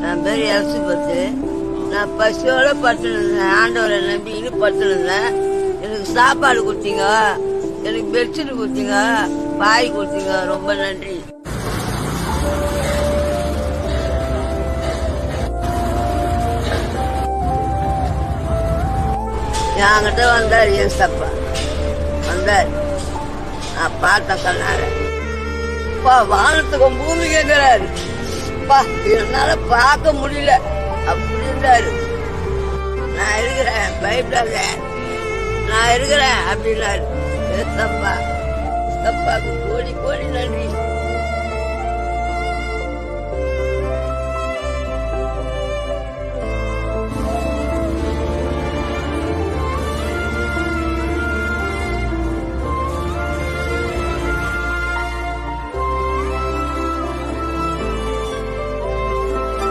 என் பேர் எலிசபெத்து. நான் பசியோட படுத்துருந்தேன், ஆண்டவரை நம்பின்னு படுத்துருந்தேன். எனக்கு சாப்பாடு கொடுத்தீங்க, எனக்கு பெட்ஷீட் கொடுத்தீங்க, பாய் கொடுத்தீங்க, ரொம்ப நன்றி. என்கிட்ட வந்தார் ஏசப்பா, வந்தார். நான் பார்த்த கண்ணார வானத்துக்கும் பூமி கேட்கிறாரு. என்னால பார்க்க முடியல, அப்படி இருந்தாரு. நான் இருக்கிறேன், பயப்படாத, நான் இருக்கிறேன் அப்படின்னாரு. ஏசப்பா, ஏசப்பாக்கு கோடி கோடி நன்றி.